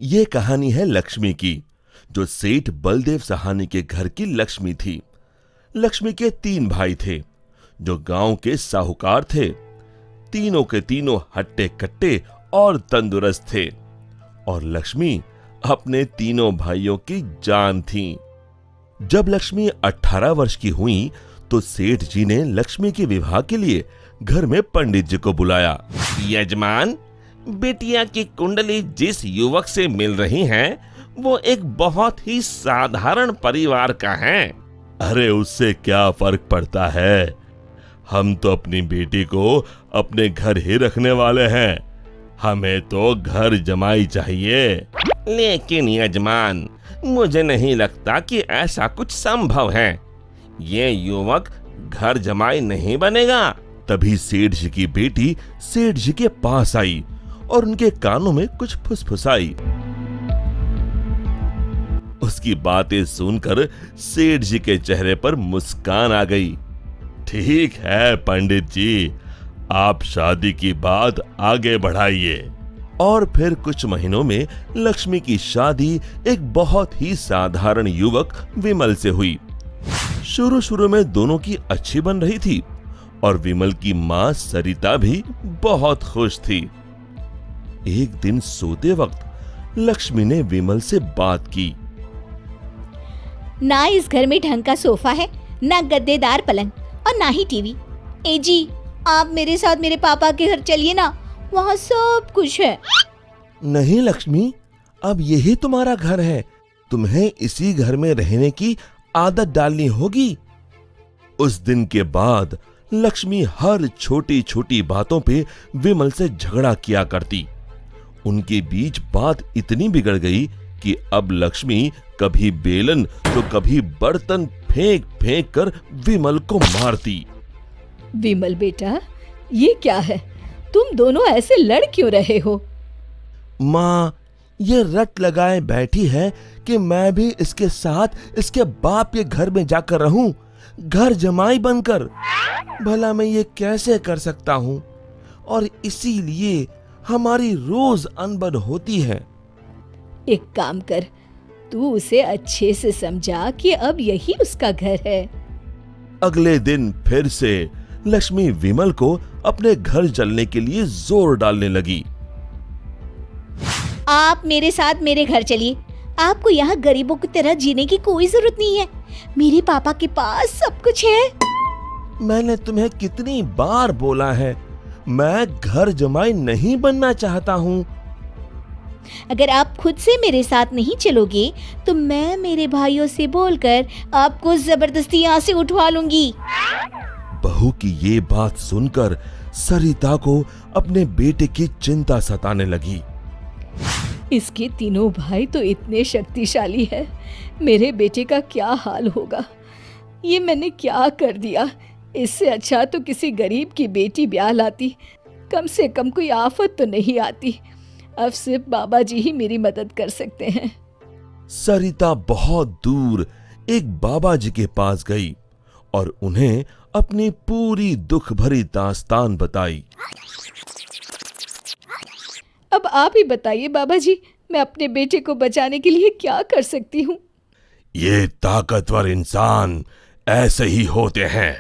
ये कहानी है लक्ष्मी की, जो सेठ बलदेव सहानी के घर की लक्ष्मी थी। लक्ष्मी के 3 भाई थे, जो गांव के साहूकार थे। तीनों के तीनों हट्टे कट्टे और तंदुरुस्त थे, और लक्ष्मी अपने तीनों भाइयों की जान थी। जब लक्ष्मी 18 वर्ष की हुई तो सेठ जी ने लक्ष्मी के विवाह के लिए घर में पंडित जी को बुलाया। यजमान, बेटिया की कुंडली जिस युवक से मिल रही है वो एक बहुत ही साधारण परिवार का है। अरे उससे क्या फर्क पड़ता है, हम तो अपनी बेटी को अपने घर ही रखने वाले हैं, हमें तो घर जमाई चाहिए। लेकिन यजमान, मुझे नहीं लगता कि ऐसा कुछ संभव है, ये युवक घर जमाई नहीं बनेगा। तभी सेठ जी की बेटी सेठ जी के पास आई और उनके कानों में कुछ फुसफुसाई। उसकी बातें सुनकर सेठ जी के चेहरे पर मुस्कान आ गई। ठीक है पंडित जी, आप शादी की बात आगे बढ़ाइए। और फिर कुछ महीनों में लक्ष्मी की शादी एक बहुत ही साधारण युवक विमल से हुई। शुरू में दोनों की अच्छी बन रही थी और विमल की मां सरिता भी बहुत खुश थी। एक दिन सोते वक्त लक्ष्मी ने विमल से बात की। ना इस घर में ढंग का सोफा है, ना गद्देदार पलंग और ना ही टीवी। ए जी, आप मेरे साथ मेरे पापा के घर चलिए ना, वहाँ सब कुछ है। नहीं लक्ष्मी, अब यही तुम्हारा घर है, तुम्हें इसी घर में रहने की आदत डालनी होगी। उस दिन के बाद लक्ष्मी हर छोटी छोटी बातों पे विमल से झगड़ा किया करती। उनके बीच बात इतनी बिगड़ गई कि अब लक्ष्मी कभी बेलन तो कभी बर्तन फेंक फेंक कर विमल को मारती। विमल बेटा, ये क्या है, तुम दोनों ऐसे लड़ क्यों रहे हो? माँ, ये रट लगाए बैठी है कि मैं भी इसके साथ इसके बाप के घर में जाकर रहूं, घर जमाई बनकर। भला मैं ये कैसे कर सकता हूँ, और इसीलिए हमारी रोज अनबन होती है। एक काम कर, तू उसे अच्छे से समझा कि अब यही उसका घर है। अगले दिन फिर से लक्ष्मी विमल को अपने घर चलने के लिए जोर डालने लगी। आप मेरे साथ मेरे घर चलिए, आपको यहाँ गरीबों की तरह जीने की कोई जरूरत नहीं है, मेरे पापा के पास सब कुछ है। मैंने तुम्हें कितनी बार बोला है, मैं घर जमाई नहीं बनना चाहता हूँ। अगर आप खुद से मेरे साथ नहीं चलोगे तो मैं मेरे भाइयों से बोलकर आपको जबरदस्ती यहाँ से उठवा लूंगी। बहू की ये बात सुनकर सरिता को अपने बेटे की चिंता सताने लगी। इसके तीनों भाई तो इतने शक्तिशाली है, मेरे बेटे का क्या हाल होगा। ये मैंने क्या कर दिया, इससे अच्छा तो किसी गरीब की बेटी ब्याह लाती, कम से कम कोई आफत तो नहीं आती। अब सिर्फ बाबा जी ही मेरी मदद कर सकते हैं। सरिता बहुत दूर एक बाबा जी के पास गई और उन्हें अपनी पूरी दुख भरी दास्तान बताई। अब आप ही बताइए बाबा जी, मैं अपने बेटे को बचाने के लिए क्या कर सकती हूँ? ये ताकतवर इंसान ऐसे ही होते हैं,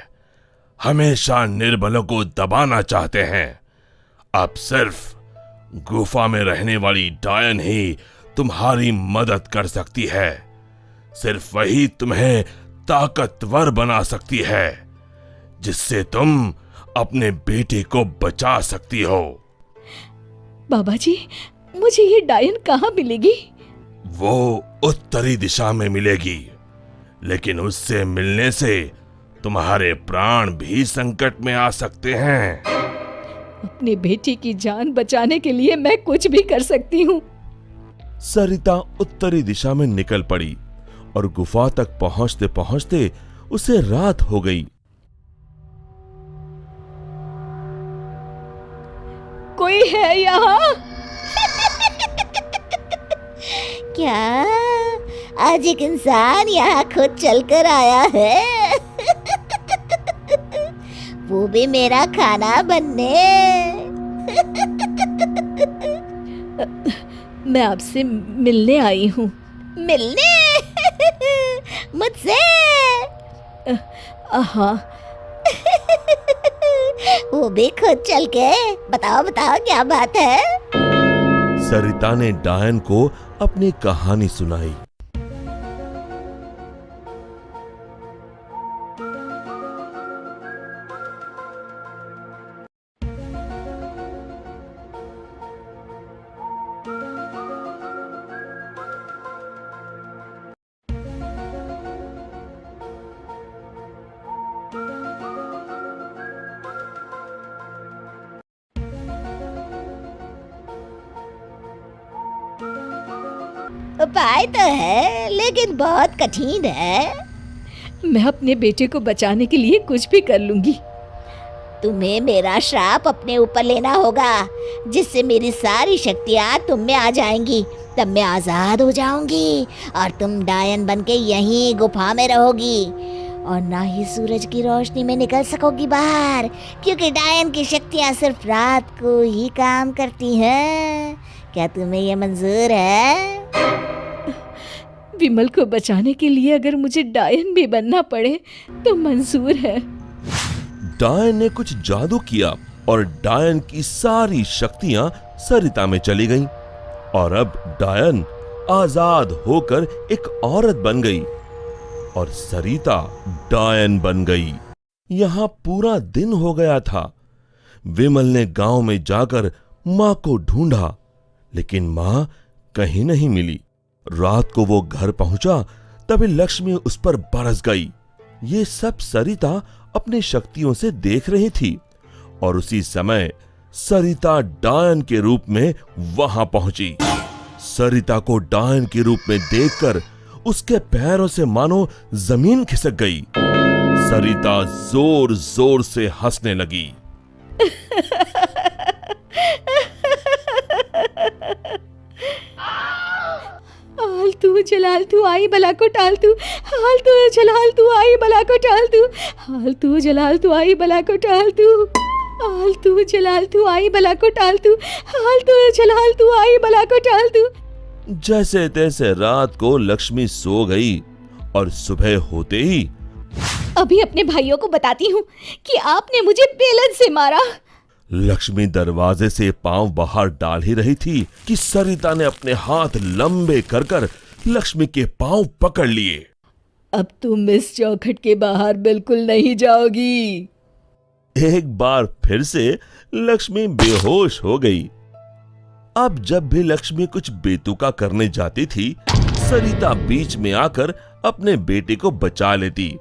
हमेशा निर्बलों को दबाना चाहते हैं। अब सिर्फ गुफा में रहने वाली डायन ही तुम्हारी मदद कर सकती है, सिर्फ वही तुम्हें ताकतवर बना सकती है, जिससे तुम अपने बेटे को बचा सकती हो। बाबा जी, मुझे ये डायन कहाँ मिलेगी? वो उत्तरी दिशा में मिलेगी, लेकिन उससे मिलने से तुम्हारे प्राण भी संकट में आ सकते हैं। अपने बेटी की जान बचाने के लिए मैं कुछ भी कर सकती हूँ। सरिता उत्तरी दिशा में निकल पड़ी और गुफा तक पहुंचते पहुंचते उसे रात हो गई। कोई है यहाँ? क्या आज एक इंसान यहाँ खुद चलकर आया है? वो भी मेरा खाना बनने। मैं आपसे मिलने आई हूँ। मिलने? मुझसे? हाँ। वो भी खुद चल के? बताओ बताओ क्या बात है? सरिता ने डायन को अपनी कहानी सुनाई। उपाय तो है लेकिन बहुत कठिन है। मैं अपने बेटे को बचाने के लिए कुछ भी कर लूंगी। तुम्हें मेरा श्राप अपने ऊपर लेना होगा, जिससे मेरी सारी शक्तियाँ तुम में आ जाएंगी। तब मैं आजाद हो जाऊंगी और तुम डायन बनके यहीं गुफा में रहोगी और ना ही सूरज की रोशनी में निकल सकोगी बाहर, क्योंकि डायन की शक्तियाँ सिर्फ रात को ही काम करती हैं। क्या तुम्हें ये मंजूर है? विमल को बचाने के लिए अगर मुझे डायन भी बनना पड़े तो मंजूर है। डायन ने कुछ जादू किया और डायन की सारी शक्तियां सरिता में चली गईं और अब डायन आजाद होकर एक औरत बन गई और सरिता डायन बन गई। यहां पूरा दिन हो गया था। विमल ने गांव में जाकर मां को ढूंढा, लेकिन मां कहीं नहीं मिली। रात को वो घर पहुंचा तभी लक्ष्मी उस पर बरस गई। ये सब सरिता अपनी शक्तियों से देख रही थी और उसी समय सरिता डायन के रूप में वहां पहुंची। सरिता को डायन के रूप में देखकर उसके पैरों से मानो जमीन खिसक गई। सरिता जोर जोर से हंसने लगी। आलतू जलाल तू आई बला को टाल तू, आलतू जलाल तू आई बला को टाल तू, आलतू जलाल तू आई बला को टाल तू, आलतू जलाल तू आई बला को टाल तू, आलतू जलाल तू आई बला को टाल तू। जैसे तैसे रात को लक्ष्मी सो गई और सुबह होते ही अभी अपने भाइयों को बताती हूँ कि आपने मुझे बेलन से मारा। लक्ष्मी दरवाजे से पांव बाहर डाल ही रही थी कि सरिता ने अपने हाथ लंबे कर कर लक्ष्मी के पांव पकड़ लिए। अब तुम इस चौखट के बाहर बिल्कुल नहीं जाओगी। एक बार फिर से लक्ष्मी बेहोश हो गई। अब जब भी लक्ष्मी कुछ बेतुका करने जाती थी, सरिता बीच में आकर अपने बेटे को बचा लेती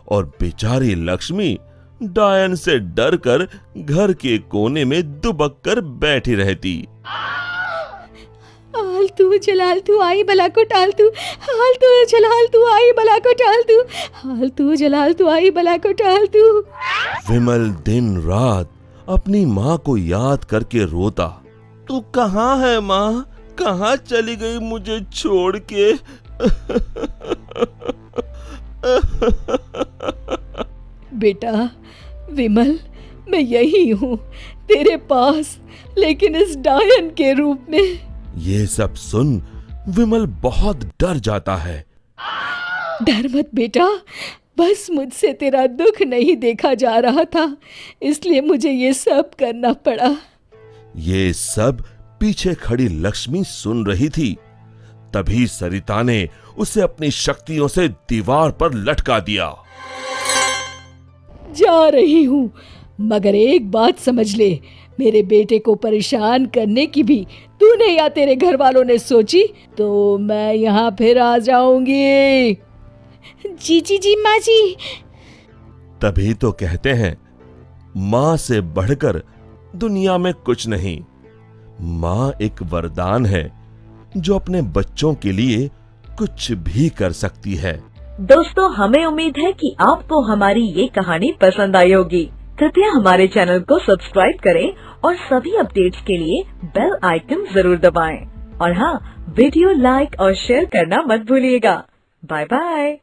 और बेचारी लक्ष्मी डायन से डरकर घर के कोने में दुबक कर बैठी रहती। आलतू जलाल तू आई बला को टाल तू, आलतू जलाल तू आई बला को टाल तू, आलतू जलाल तू आई बला को टाल तू। विमल दिन रात अपनी माँ को याद करके रोता। तू कहाँ है माँ? कहाँ चली गई मुझे छोड़ के? बेटा विमल, मैं यही हूँ तेरे पास, लेकिन इस डायन के रूप में। ये सब सुन विमल बहुत डर जाता है। डर मत बेटा, बस मुझसे तेरा दुख नहीं देखा जा रहा था, इसलिए मुझे ये सब करना पड़ा। ये सब पीछे खड़ी लक्ष्मी सुन रही थी। तभी सरिता ने उसे अपनी शक्तियों से दीवार पर लटका दिया। जा रही हूँ, मगर एक बात समझ ले, मेरे बेटे को परेशान करने की भी तूने या तेरे घर वालों ने सोची तो मैं यहाँ फिर आ जाऊंगी। जी जी जी माँ जी। तभी तो कहते हैं, माँ से बढ़कर दुनिया में कुछ नहीं। माँ एक वरदान है जो अपने बच्चों के लिए कुछ भी कर सकती है। दोस्तों, हमें उम्मीद है कि आपको हमारी ये कहानी पसंद आई होगी। कृपया हमारे चैनल को सब्सक्राइब करें और सभी अपडेट्स के लिए बेल आइकन जरूर दबाएं। और हाँ, वीडियो लाइक और शेयर करना मत भूलिएगा। Bye bye.